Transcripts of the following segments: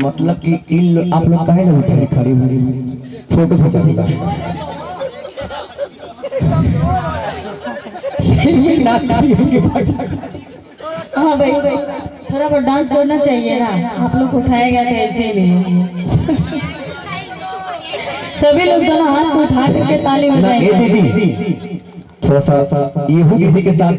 मतलब कि इन आप लोग काहे लोग उठे खड़े हुए फोटो खींचा हाँ भाई थोड़ा बहुत डांस करना चाहिए ना, आप लोग उठाएगा कैसे नहीं। सभी लोग दोनों हाथ को उठा करके ताली बजाएंगे। थोड़ा सा ये हो दीदी के साथ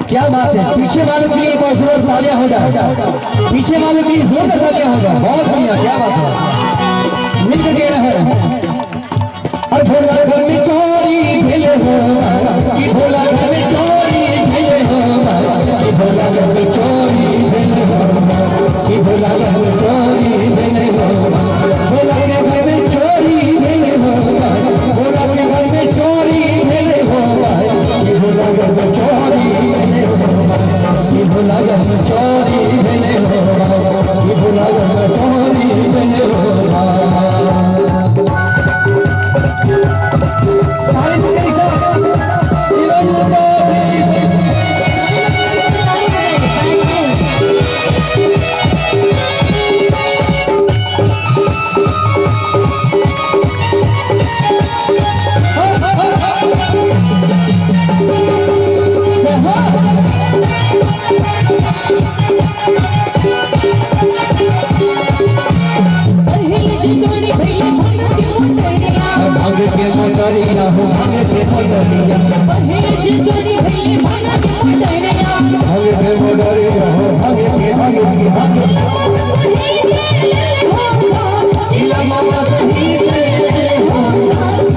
क्या बात है। पीछे वालों के लिए एक और जोर तालियां हो जाए, पीछे वालों के लिए जोर तालियां हो जाए। बहुत बढ़िया, क्या बात है। मिल के है और भोला घर में चोरी भेले हो, भोला घर में चोरी भेले हो, भोला घर में चोरी भेले हो, भोला घर में चोरी भेले हो, भोला के घर में चोरी भेले हो, भोला के घर में चोरी भेले हो, भोला घर में चोरी भेले हो, भोला घर में चोरी भेले हो, भोला घर में चोरी भेले हो। भाग के मोटरिया हो, भाग के मोटरिया, भाग के मोटरिया हो, भाग के इला मामा सही से हो,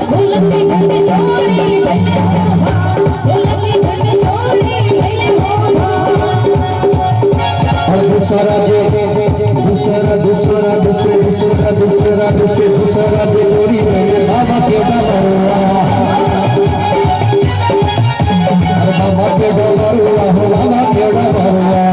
बोलती घंटी चोरी भैले हो, बोलती घंटी चोरी भैले हो। और दूसरा दे चोरी भैले बाबा के डबरुआ, बाबा के डबरुआ हो, बाबा के डबरुआ।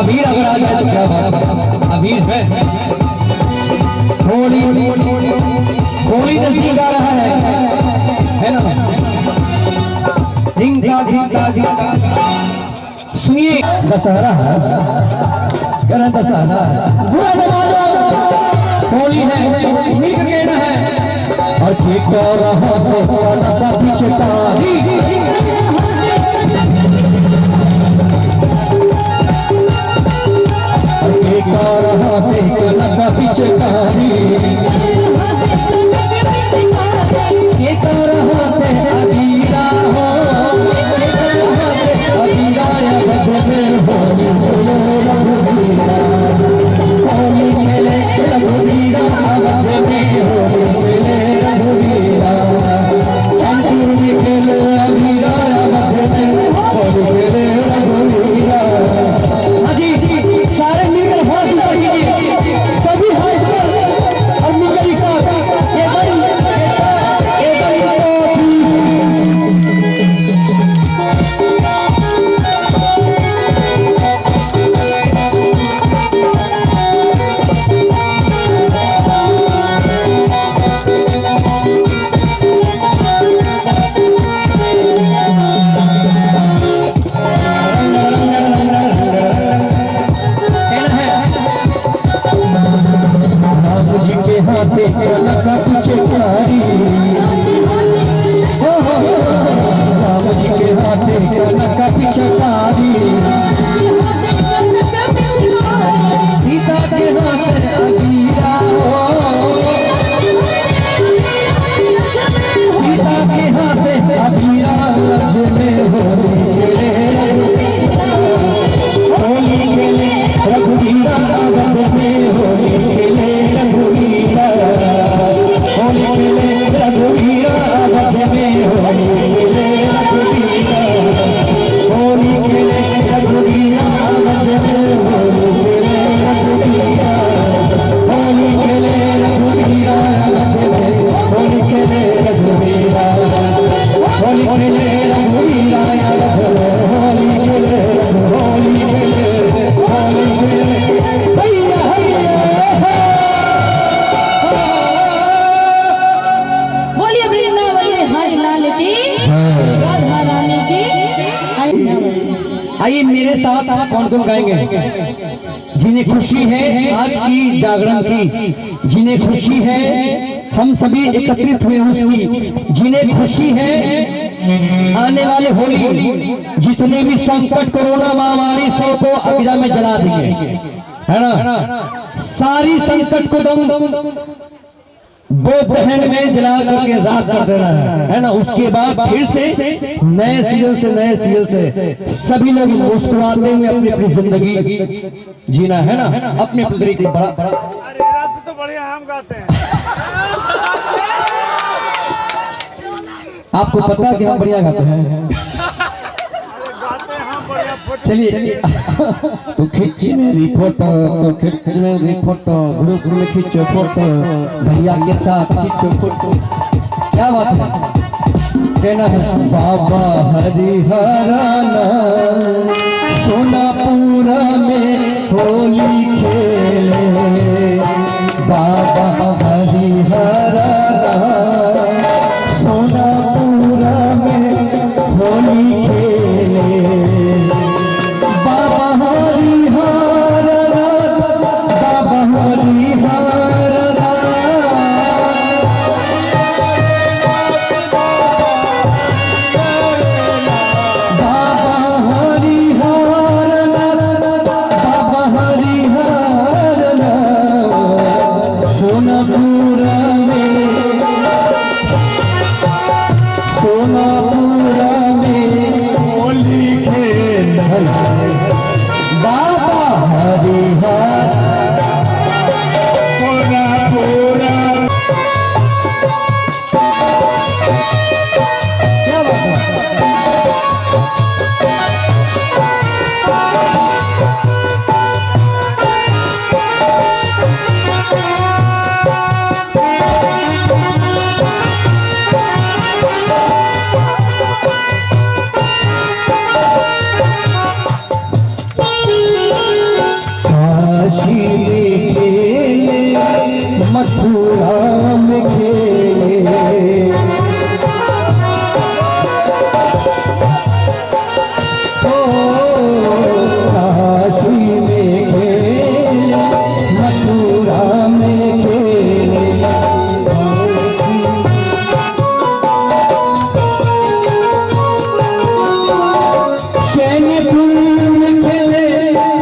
अबीर अगर आ जाए तो क्या बात है, अबीर है। होली होली नजदीक आ रहा है ना। सुनिए, दशहरा है, दशहरा बुरा न मानो, होली है, मिल के कहना है। और ठीक रहा है पीछे पीछे कहानी ये तो रहा से अबीरा हो, अबीरा या बदले होली होली खेले रघुवीरा, बदले होली खेले रघुवीरा, चंदूर में खेले अबीरा या बदले होली खेले रघुवीरा। अजी सारे मिलकर हाथ उठाइए, सभी हाथ हाथे का पिचकारी, राम जी के हाथे का पिचकारी, सीता के हाथे अबीरा, सीता के हाथे अबीरा, में होली खेले रघुवीरा, में होली खेले रघुवीरा, होली खेले रघुवीरा, में होली खेले रघुवीरा, होली खेले रघुवीरा, में होली खेले रघुवीरा, होली खेले रघुवीरा, होली खेले रघुवीरा, होली खेले रघुवीरा, होली खेले होली खेले होली खेले भैया बोलिए वृंदावन हरि लाल की, राधा रानी की। आइए मेरे साथ कौन कौन गाएंगे? जिन्हें खुशी है आज की जागरण की, जिन्हें खुशी है हम सभी एकत्रित हुए उसकी, जिन्हें खुशी है आने वाले होली, जितने भी संकट कोरोना महामारी सबको अगिला में जला दिए, है ना? सारी संकट को दम वो दहन में जला करके राख कर देना है ना? उसके बाद फिर से नए सिरे से सभी लोग मुस्कुराते हुए अपनी अपनी जिंदगी जीना, है ना? अपने अपने तरीके बड़ा तो बढ़िया हम गाते हैं। आपको पता कि हम बढ़िया गाते हैं? चलिए तो खींच मेरी फोटो, तो खींच मेरी फोटो, ग्रुप में खींचो फोटो, भैया के साथ खींचो फोटो। क्या बात है? कहना है बाबा हरिहराना सोनापुरा में होली खेले, बाबा हरिहराना सोनापुरा में होली खेले, बाबा हरिहरनाथ, बाबा हरिहरनाथ, बाबा हरिहरनाथ, बाबा हरिहरनाथ सोनापुरा में, सोनापुरा में होली खेलना, बाबा हरिहर सोनापुरा। क्या बात है? काशी में खेले, मथुरा में खेले, ओ काशी में खेले, मथुरा में खेले, चैनपुर में खेले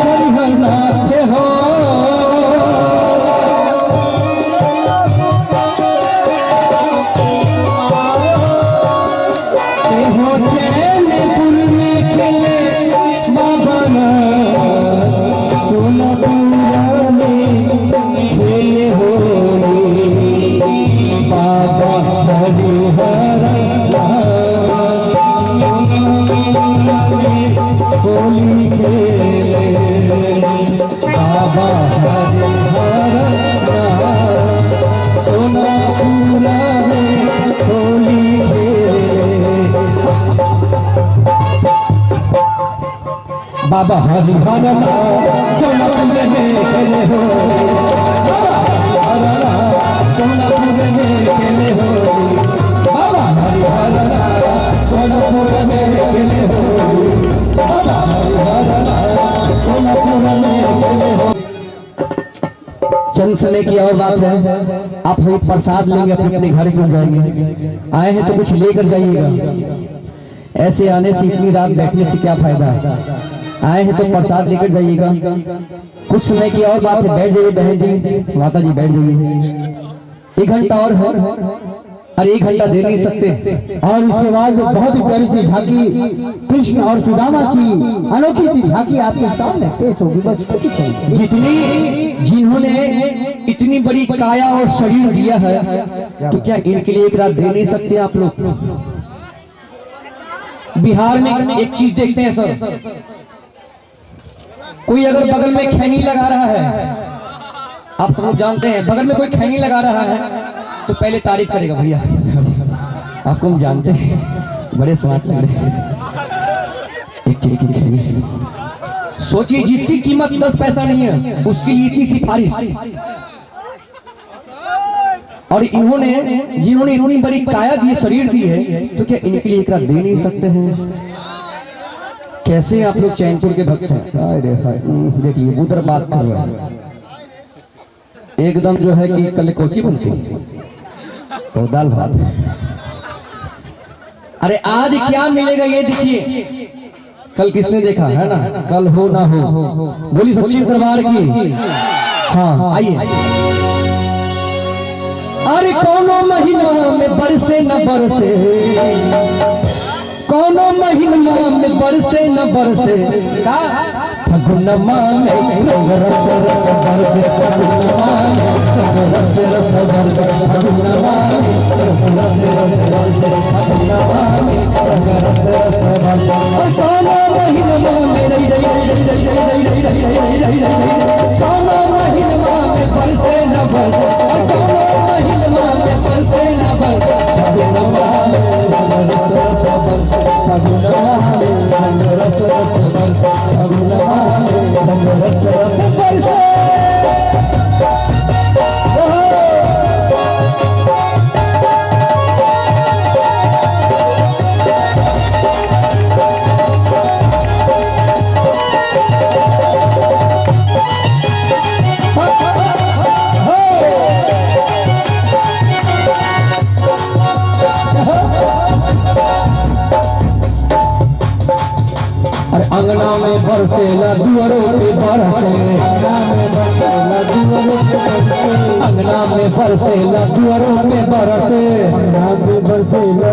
हरिहरनाथ हो, हो चैनपुर में खेले बाबा सोनापुरा में खेले होली, बाबा हरिहरनाथ होली खेले, बाबा हरिहरनाथ सोनापुरा में होली खेले, बाबा हरिहरनाथ सोनापुर में खेले हो, बाबा हरिहरनाथ सोनापुर में खेले हो, बाबा हरिहरनाथ सोनापुर में खेले हो, बाबा हरिहरनाथ सोनापुर में खेले हो। चंद समय की और बात है, आप वही प्रसाद लेंगे अपने अपने घर क्यों जाएंगे? आए हैं तो कुछ लेकर जाइएगा। ऐसे आने से इतनी रात बैठने से क्या फायदा? आए हैं तो प्रसाद लेकर जाइएगा। कुछ समय की और बात है, बैठ जाइए बहन जी, माता जी बैठ जाइए। 1 घंटा और है, और 1 घंटा दे नहीं सकते। और इसके बाद बहुत ही प्यारी सी झांकी कृष्ण और सुदामा की अनोखी सी झांकी आपके सामने पेश होगी। बस कुछ ही चाहिए। जिन्होंने इतनी बड़ी काया और शरीर दिया है, तो क्या इनके लिए एक रात दे नहीं सकते आप लोग? बिहार में एक चीज देखते हैं सर, कोई अगर बगल में खैनी लगा रहा है, आप सब लोग जानते हैं, बगल में कोई खैनी लगा रहा है तो पहले तारीफ करेगा, भैया आपको हम जानते हैं, बड़े समाज लग रहे हैं। एक चिड़ी की खैनी, सोचिए जिसकी कीमत 10 पैसा नहीं है उसके लिए इतनी सिफारिश। और जिन्होंने इतनी बड़ी काया दी, शरीर दी है, तो क्या इनके लिए एक रात दे नहीं सकते हैं? कैसे आप लोग चैनपुर के भक्त हैं? अरे देखिए उधर बात कर रहे हैं एकदम जो है कि कल कोची बनती तो दाल भात। अरे आज क्या मिलेगा ये देखिए, कल किसने देखा है ना? कल हो ना हो, बोली सच्ची दरबार की। हाँ आइए। अरे कोनो महीना में बरसे न बरसे, कोनो महीना में बरसे न बरसे, फगुनमा में रंग रस रस बरसे, फगुनमा में रंग रस रस बरसे, फगुनमा में रंग रस रस बरसे, फगुनमा में रंग रस रस बरसे। कोनो महीना में रही कोनो महीना में बरसे न बरसे, कोनो महीना में बरसे न बरसे, फगुनमा में रंग रस रस बरसे, फगुनमा में रंग रस रस बरसे, फगुनमा में रंग रस रस बरसे। अंगना में बरसेला दुआरों पे बरसे, अंगना में बरसेला दुआरों पे बरसे, अंगना में बरसेला